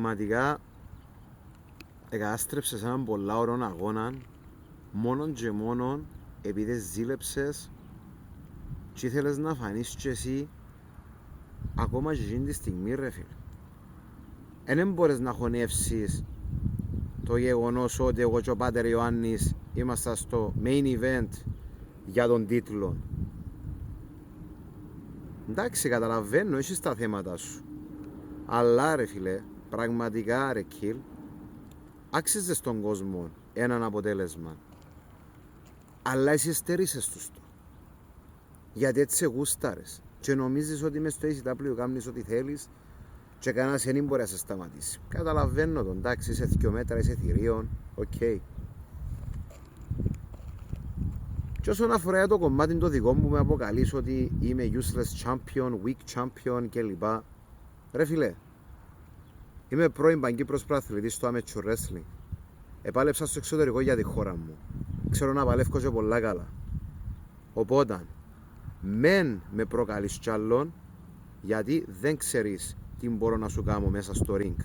Πραγματικά εγκατάστρεψες έναν πολλά ωραίο αγώνα μόνον και μόνον επειδή ζήλεψες και ήθελες να φανείς και εσύ ακόμα και εκείνη τη στιγμή, ρε φίλε. Δεν μπορείς να χωνεύσεις το γεγονός ότι εγώ και ο Πάτερ Ιωάννης είμαστε στο main event για τον τίτλο. Εντάξει, καταλαβαίνω, έχεις τα θέματα σου. Αλλά ρε φίλε, πραγματικά ρε Kill, άξιζε στον κόσμο έναν αποτέλεσμα. Αλλά εσύ στερήσες τους το. Γιατί έτσι σε γούσταρες. Και νομίζεις ότι μες στο ACW κάνεις ό,τι θέλεις και κανένας δεν μπορεί να σε σταματήσει. Καταλαβαίνω τον, εντάξει, είσαι 2 μέτρα, είσαι θηρίων, οκ. Και όσον αφορά το κομμάτι το δικό μου που με αποκαλείς ότι είμαι useless champion, weak champion κλπ. Ρε φίλε, είμαι πρώην Παγκύπρος πρωταθλητής στο amateur wrestling. Επάλεψα στο εξωτερικό για τη χώρα μου. Ξέρω να παλεύω και πολλά καλά. Οπότε, μεν με προκαλείς κι άλλον, γιατί δεν ξέρεις τι μπορώ να σου κάνω μέσα στο ring.